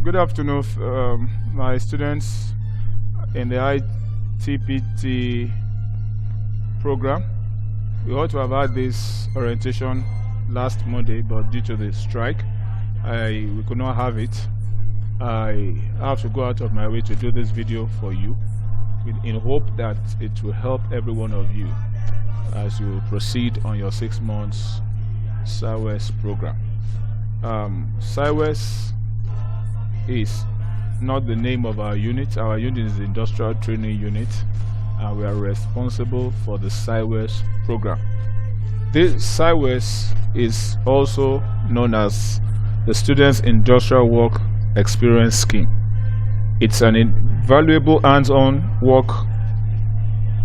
Good afternoon, my students in the ITPT program. We ought to have had this orientation last Monday, but due to the strike, we could not have it. I have to go out of my way to do this video for you in hope that it will help every one of you as you proceed on your 6 months SIWES program. SIWES is not the name of our unit. Our unit is the Industrial Training Unit, and we are responsible for the SIWES program. This SIWES is also known as the Students Industrial Work Experience Scheme. It's an invaluable hands-on work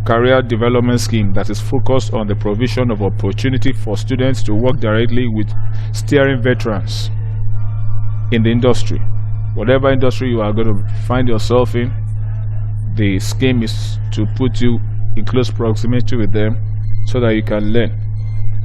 career development scheme that is focused on the provision of opportunity for students to work directly with steering veterans in the industry. Whatever industry you are going to find yourself in, the scheme is to put you in close proximity with them so that you can learn.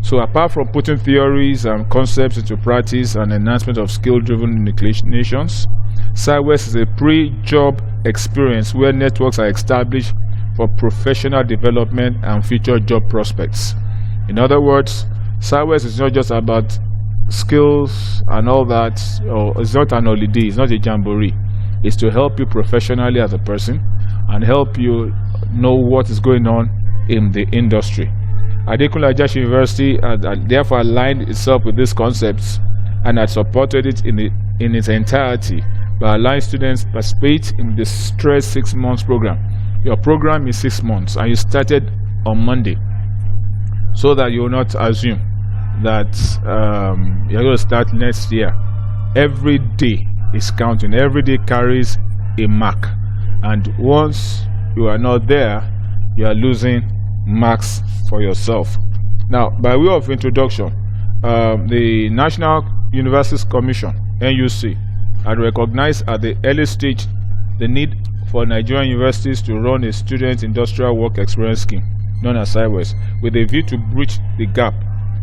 So apart from putting theories and concepts into practice and enhancement of skill-driven inclinations, SIWES is a pre-job experience where networks are established for professional development and future job prospects. In other words, SIWES is not just about skills and all that, or it's not an holiday, it's not a jamboree. It's to help you professionally as a person and help you know what is going on in the industry. Adekunle Ajayi University therefore aligned itself with these concepts and had supported it in its entirety by allowing students participate in the Stress 6 months program. Your program is 6 months and you started on Monday, so that you will not assume that you're going to start next year. Every day is counting. Every day carries a mark, and once you are not there, you are losing marks for yourself. Now, by way of introduction, the National Universities Commission, NUC, had recognized at the early stage the need for Nigerian universities to run a student industrial work experience scheme known as SIWES, with a view to bridge the gap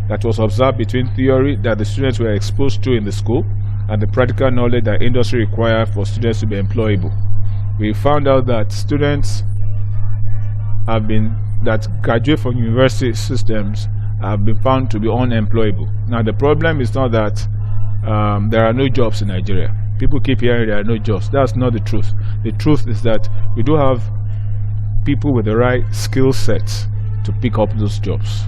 that was observed between theory that the students were exposed to in the school and the practical knowledge that industry requires for students to be employable. We found out that students that graduate from university systems have been found to be unemployable. Now, the problem is not that there are no jobs in Nigeria. People keep hearing there are no jobs. That's not the truth. The truth is that we do have people with the right skill sets to pick up those jobs.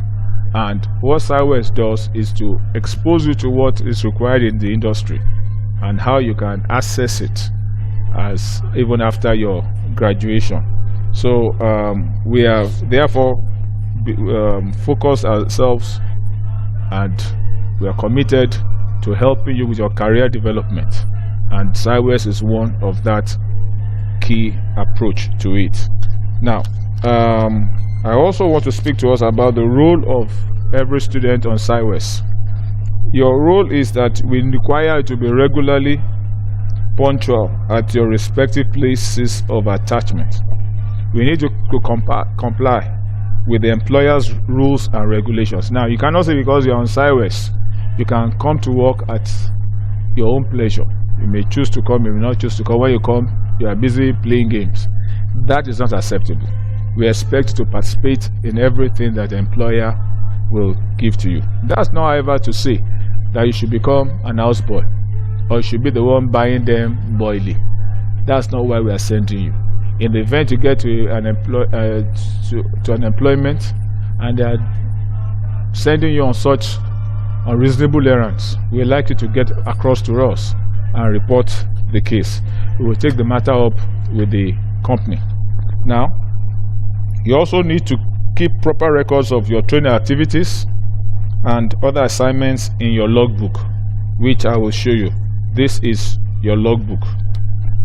And what SIWES does is to expose you to what is required in the industry and how you can access it even after your graduation. So we have therefore focused ourselves, and we are committed to helping you with your career development, and SIWES is one of that key approach to it. Now, I also want to speak to us about the role of every student on SIWES. Your role is that we require you to be regularly punctual at your respective places of attachment. We need to comply with the employer's rules and regulations. Now, you cannot say because you're on SIWES, you can come to work at your own pleasure. You may choose to come, you may not choose to come. When you come, you are busy playing games. That is not acceptable. We expect you to participate in everything that the employer will give to you. That's not, however, to say that you should become an houseboy or you should be the one buying them boilie. That's not why we are sending you. In the event you get to an employment and they are sending you on such unreasonable errands, we would like you to get across to us and report the case. We will take the matter up with the company. Now, you also need to keep proper records of your training activities and other assignments in your logbook, which I will show you. This is your logbook.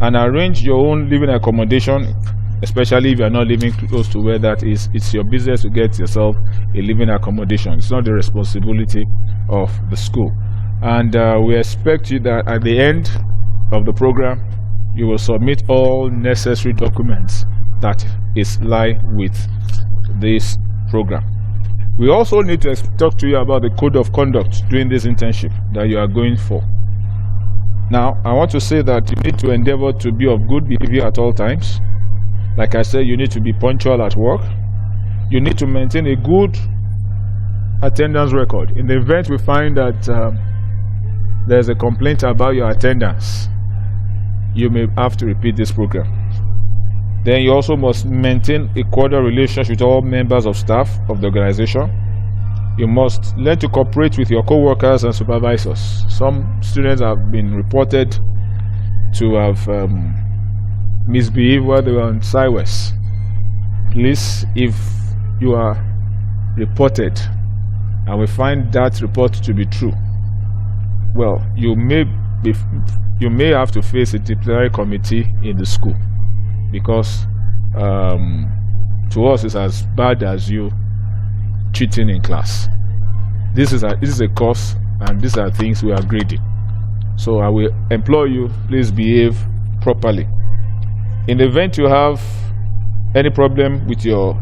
And arrange your own living accommodation, especially if you are not living close to where that is. It's your business to get yourself a living accommodation. It's not the responsibility of the school. And we expect you that at the end of the program, you will submit all necessary documents that lie with this program. We also need to talk to you about the code of conduct during this internship that you are going for. Now, I want to say that you need to endeavor to be of good behavior at all times. Like I said, you need to be punctual at work. You need to maintain a good attendance record. In the event we find that there's a complaint about your attendance, you may have to repeat this program. Then you also must maintain a cordial relationship with all members of staff of the organization. You must learn to cooperate with your co-workers and supervisors. Some students have been reported to have misbehaved while they were on SIWES. Please, if you are reported and we find that report to be true, well, you may have to face a disciplinary committee in the school, because to us it's as bad as you cheating in class. This is a course, and these are things we are grading. So I will implore you, please behave properly. In the event you have any problem with your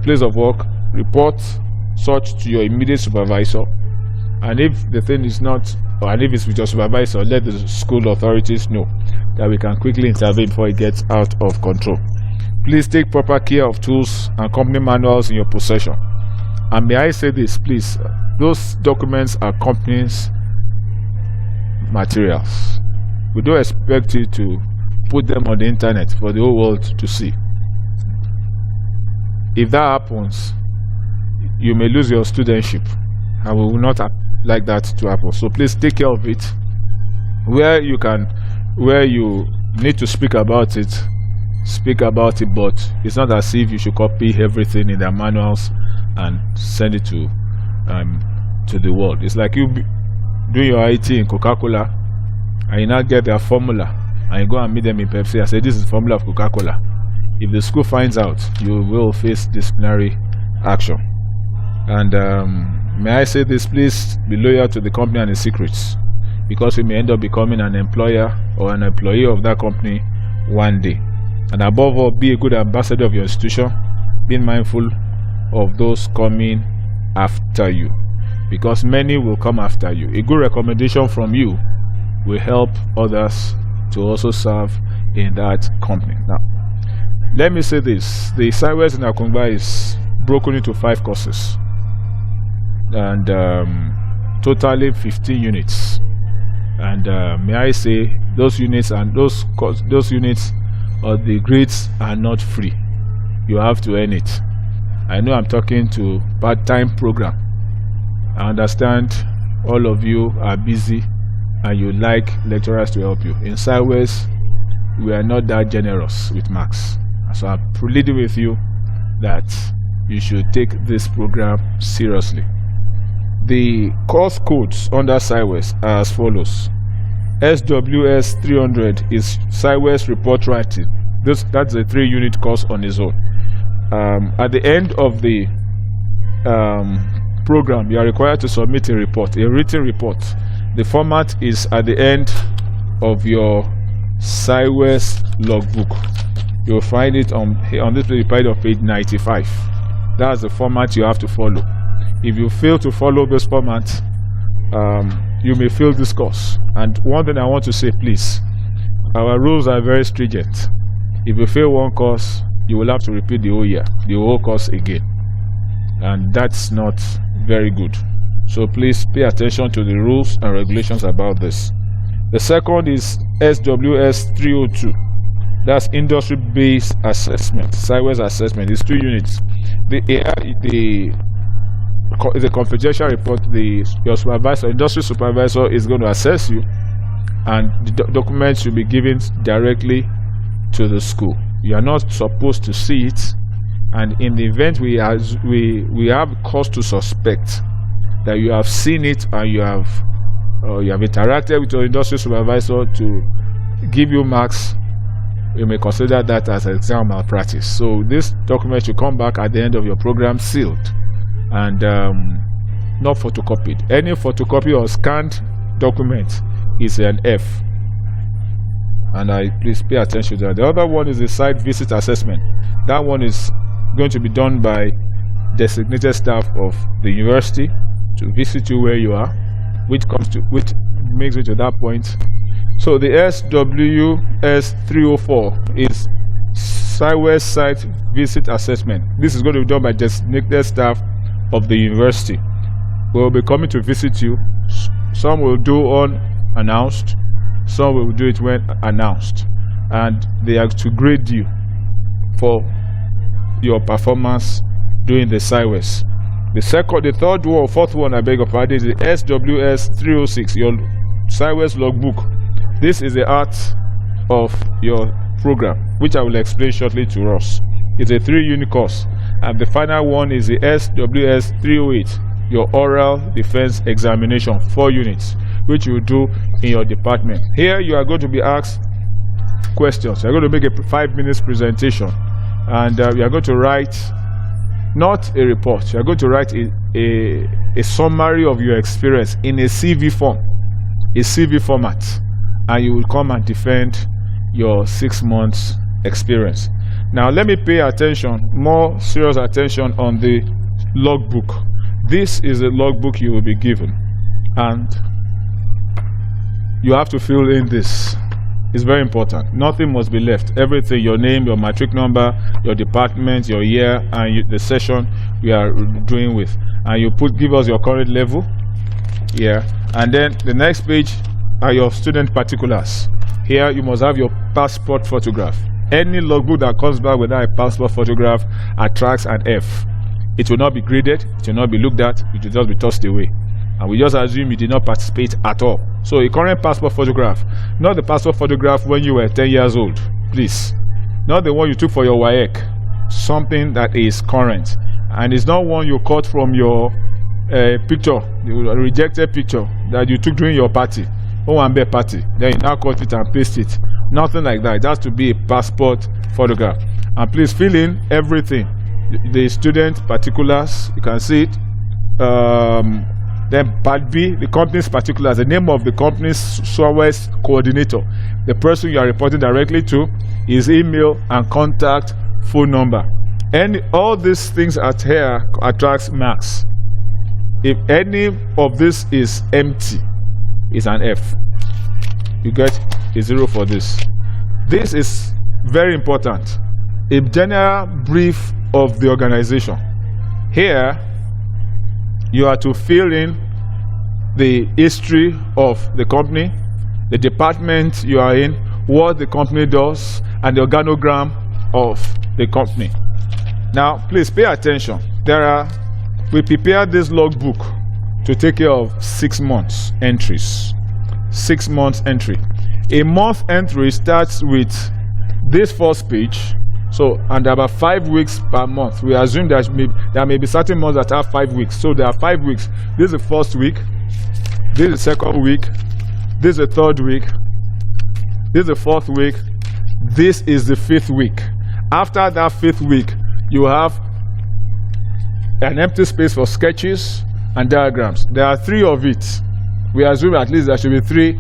place of work, report such to your immediate supervisor. And if the thing is not, and if it's with your supervisor, let the school authorities know, that we can quickly intervene before it gets out of control. Please take proper care of tools and company manuals in your possession. And may I say this, please, those documents are company's materials. We don't expect you to put them on the internet for the whole world to see. If that happens, you may lose your studentship, and we will not like that to happen. So please take care of it. Where you need to speak about it, but it's not as if you should copy everything in their manuals and send it to the world. It's like you do your IT in Coca-Cola, and you now get their formula, and you go and meet them in Pepsi and say, this is the formula of Coca-Cola. If the school finds out, you will face disciplinary action. And may I say this, please be loyal to the company and its secrets, because you may end up becoming an employer or an employee of that company one day. And above all, be a good ambassador of your institution, being mindful of those coming after you, because many will come after you. A good recommendation from you will help others to also serve in that company. Now, let me say this: the SIWES in Akungba is broken into 5 courses, and totally 15 units. And may I say, those units and those units or the grades are not free. You have to earn it. I know I'm talking to part-time program. I understand all of you are busy and you like lecturers to help you. In SIWES, we are not that generous with marks. So I'm pleading with you that you should take this program seriously. The course codes under SIWES are as follows. SWS 300 is SIWES report writing. That's a 3-unit course on its own. At the end of the program, you are required to submit a report, a written report. The format is at the end of your SIWES logbook. You'll find it on this page of page 95. That's the format you have to follow. If you fail to follow this format, you may fail this course. And one thing I want to say, please, our rules are very stringent. If you fail one course, you will have to repeat the whole year, the whole course again, and that's not very good. So please pay attention to the rules and regulations about this. The second is SWS 302. That's industry-based assessment. SIWES assessment is 2 units. The confidential report. Your supervisor, industry supervisor, is going to assess you, and the documents should be given directly to the school. You are not supposed to see it, and in the event we have cause to suspect that you have seen it and you have interacted with your industry supervisor to give you marks, you may consider that as exam malpractice. So this document should come back at the end of your program sealed and not photocopied. Any photocopy or scanned document is an F, and please pay attention to that. The other one is the site visit assessment. That one is going to be done by designated staff of the university to visit you where you are which makes it to that point. So the SWS 304 is SIWES Site Visit Assessment. This is going to be done by designated staff of the university. We will be coming to visit you. Some will do unannounced, some will do it when announced, and they are to grade you for your performance during the SIWES. The third one, fourth one, I beg your pardon, is the SWS 306, your SIWES logbook. This is the art of your program, which I will explain shortly to us. It's a 3-unit course, and the final one is the SWS 308, your oral defense examination, 4 units, which you do in your department. Here you are going to be asked questions. You are going to make a 5-minute presentation, and you are going to write not a report. You are going to write a summary of your experience in a CV form, a CV format, and you will come and defend your 6 months experience. Now let me pay attention, more serious attention, on the logbook. This is the logbook you will be given, and you have to fill in this. It's very important. Nothing must be left. Everything, your name, your matric number, your department, your year, and the session we are doing with. And you give us your current level. Yeah. And then the next page are your student particulars. Here you must have your passport photograph. Any logbook that comes back without a passport photograph attracts an F. It will not be graded, it will not be looked at, it will just be tossed away. And we just assume you did not participate at all. So a current passport photograph, not the passport photograph when you were 10 years old, please. Not the one you took for your WAEC. Something that is current. And it's not one you cut from your picture, the rejected picture that you took during your party, Owambe party. Then you now cut it and paste it. Nothing like that. It has to be a passport photograph. And please fill in everything. The student particulars, you can see it. Then part B, the company's particulars, the name of the company's SIWES coordinator, the person you are reporting directly to, his email and contact phone number. And all these things at here attracts marks. If any of this is empty, it's an F. You get a 0 for this. This is very important. A general brief of the organization. Here, you are to fill in the history of the company, the department you are in, what the company does, and the organogram of the company. Now, please pay attention. We prepared this logbook to take care of 6 months entries. 6 months entry. A month entry starts with this first page. So, and about 5 weeks per month. We assume that there may be certain months that have 5 weeks. So there are 5 weeks. This is the first week. This is the second week. This is the third week. This is the fourth week. This is the 5th week. After that 5th week, you have an empty space for sketches and diagrams. There are 3 of it. We assume at least there should be 3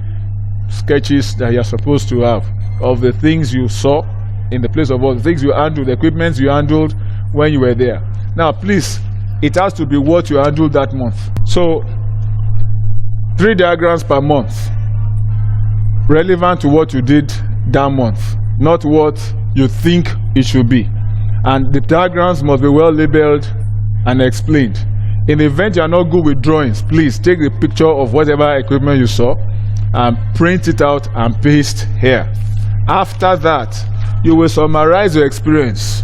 sketches that you are supposed to have of the things you saw in the place of all the things you handled, the equipment you handled when you were there. Now, please, it has to be what you handled that month. So, 3 diagrams per month, relevant to what you did that month, not what you think it should be. And the diagrams must be well labeled and explained. In the event you are not good with drawings, please take the picture of whatever equipment you saw and print it out and paste here. After that, you will summarize your experience.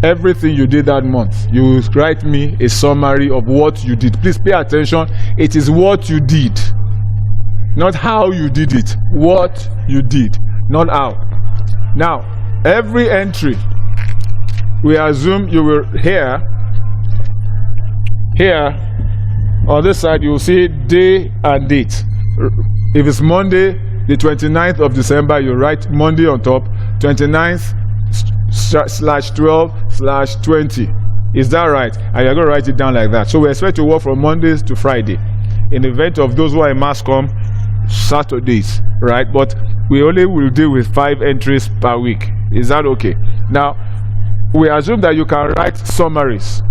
Everything you did that month. You will write me a summary of what you did. Please pay attention. It is what you did. Not how you did it. What you did. Not how. Now, every entry, we assume you will here on this side, you will see day and date. If it's Monday, the 29th of December, you write Monday on top, 29th/12/20. Is that right? And you're going to write it down like that. So we expect to work from Mondays to Friday. In the event of those who are in mass comm, Saturdays, right? But we only will deal with 5 entries per week. Is that okay? Now, we assume that you can write summaries.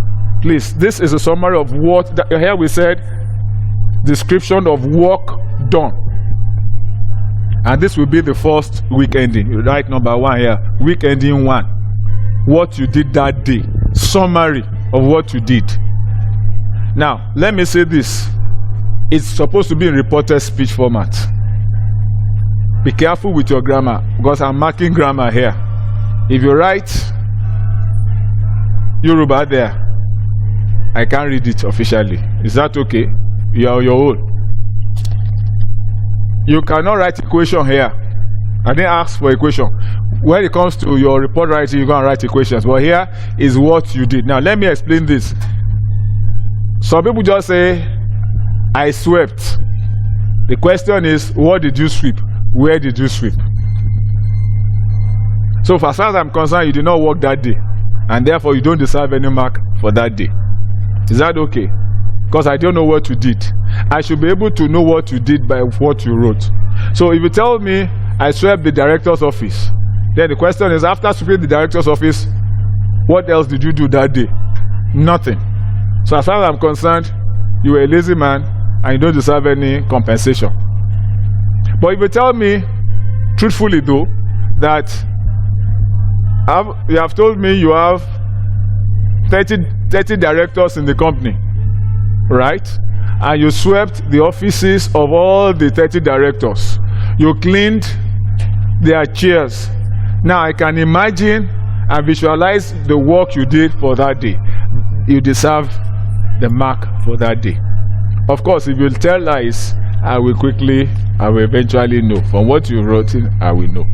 Please, this is a summary of what, here we said, description of work done. And this will be the first week ending. You write number 1 here. Week ending 1. What you did that day. Summary of what you did. Now, let me say this. It's supposed to be in reported speech format. Be careful with your grammar, because I'm marking grammar here. If you write Yoruba there, I can't read it officially. Is that okay? You are on your own. You cannot write equation here. I didn't ask for equation. When it comes to your report writing, you're going to write equations. But here is what you did. Now, let me explain this. Some people just say, I swept. The question is, what did you sweep? Where did you sweep? So, as far as I'm concerned, you did not work that day. And therefore, you don't deserve any mark for that day. Is that okay? Because I don't know what you did. I should be able to know what you did by what you wrote. So if you tell me I swept the director's office, then the question is, after sweeping the director's office, what else did you do that day? Nothing. So as far as I'm concerned, you were a lazy man and you don't deserve any compensation. But if you tell me, truthfully though, that you have told me you have 30 directors in the company, right? And you swept the offices of all the 30 directors. You cleaned their chairs. Now I can imagine and visualize the work you did for that day. You deserve the mark for that day. Of course, if you tell lies, I will eventually know. From what you wrote in, I will know.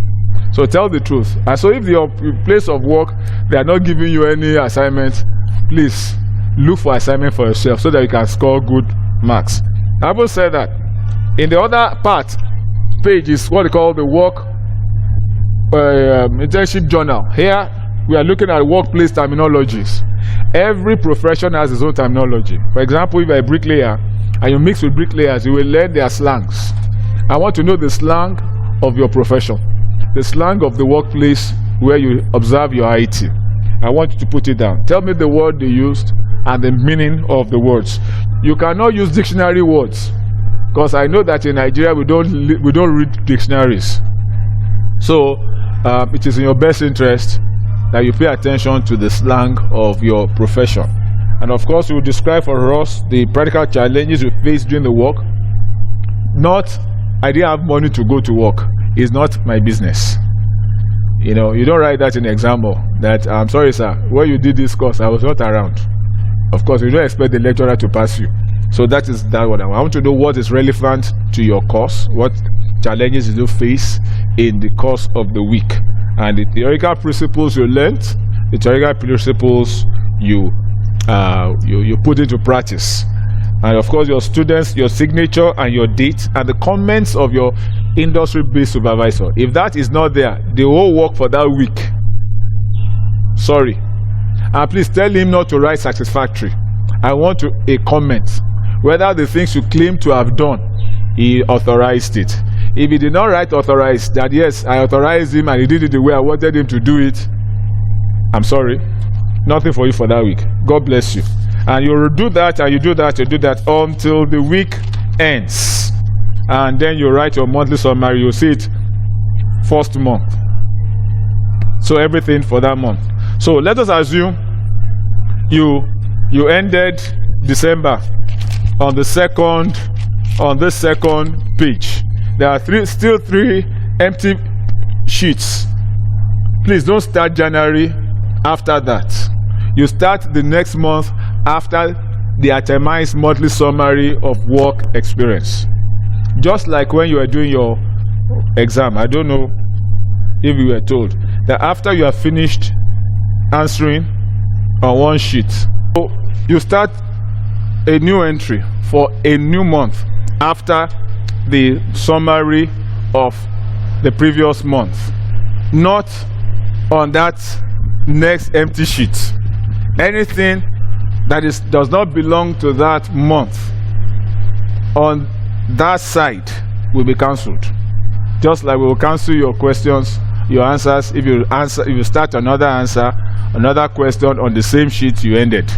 So tell the truth. And so if your place of work, they are not giving you any assignments, please look for assignment for yourself so that you can score good marks. I haven't said that. In the other page is what they call the work internship journal. Here we are looking at workplace terminologies. Every profession has its own terminology. For example, if you're a bricklayer and you mix with bricklayers, you will learn their slangs. I want to know the slang of your profession, the slang of the workplace where you observe your IT. I want you to put it down. Tell me the word they used and the meaning of the words. You cannot use dictionary words, because I know that in Nigeria we don't read dictionaries. So it is in your best interest that you pay attention to the slang of your profession. And of course, you will describe for us the practical challenges you face during the work. Not, I didn't have money to go to work. It's not my business. You know, you don't write that in the exam that, I'm sorry sir, when you did this course, I was not around. Of course, you don't expect the lecturer to pass you. So that is that what I want to know, what is relevant to your course, what challenges you face in the course of the week. And the theoretical principles you learned, the theoretical principles you put into practice. And of course, your students, your signature and your date, and the comments of your industry-based supervisor. If that is not there, the whole work for that week, sorry. And please tell him not to write satisfactory. I want a comment. Whether the things you claim to have done, he authorized it. If he did not write authorized, that yes, I authorized him and he did it the way I wanted him to do it, I'm sorry. Nothing for you for that week. God bless you. And you do that and you do that, you do that until the week ends. And then you write your monthly summary, you see it first month. So everything for that month. So let us assume you ended December on the second page. There are still three empty sheets. Please don't start January after that. You start the next month after the itemized monthly summary of work experience. Just like when you are doing your exam. I don't know if you were told that after you have finished answering on one sheet, so you start a new entry for a new month after the summary of the previous month, not on that next empty sheet. Anything that does not belong to that month on that side will be cancelled. Just like we will cancel your questions, your answers, if you start another question on the same sheet you ended.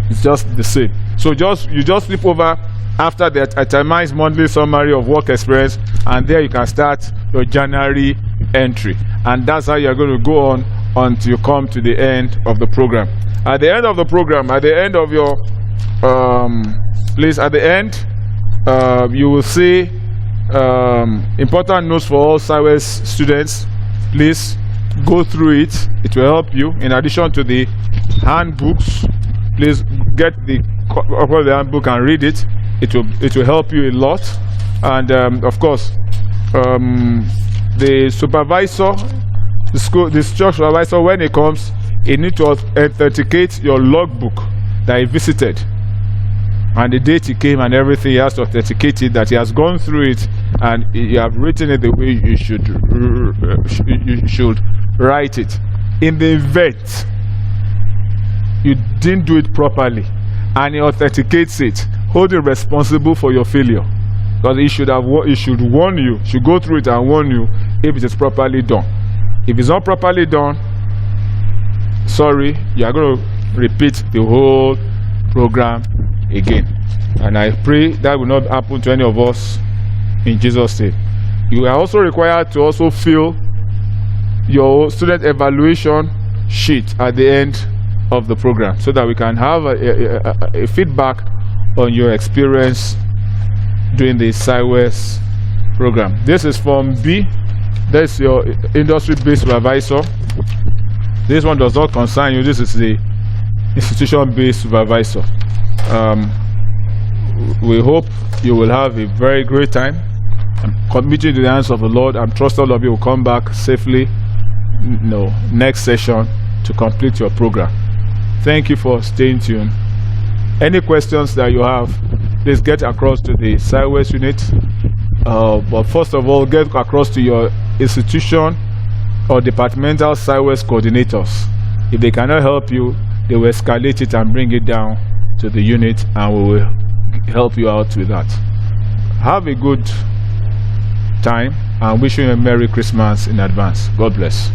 It's just the same. So you just flip over after the itemized monthly summary of work experience, and there you can start your January entry, and that's how you're going to go on until you come to the end of the program. At the end of the program, at the end of your please, at the end you will see important notes for all SIWES students. Please go through it. It will help you. In addition to the handbooks, please get the copy of the handbook and read it. It will help you a lot. And of course, the supervisor, the church supervisor, when he comes, he needs to authenticate your logbook that he visited, and the date he came and everything. He has to authenticate it that he has gone through it and you have written it the way you should write it. In the event you didn't do it properly and he authenticates it, hold him responsible for your failure, because he should warn you, should go through it and warn you if it is properly done. If it's not properly done, sorry, you are going to repeat the whole program again. And I pray that will not happen to any of us in Jesus' name. You are also required to also fill your student evaluation sheet at the end of the program, so that we can have a feedback on your experience during the SIWES program. This is Form B. That's your industry-based supervisor. This one does not concern you. This is the institution-based supervisor. We hope you will have a very great time. I'm committing to the hands of the Lord. I'm trusting all of you will come back safely next session to complete your program. Thank you for staying tuned. Any questions that you have, please get across to the SIWES unit. But first of all, get across to your institution or departmental SIWES coordinators. If they cannot help you, they will escalate it and bring it down to the unit, and we will help you out with that. Have a good time, and wish you a Merry Christmas in advance. God bless.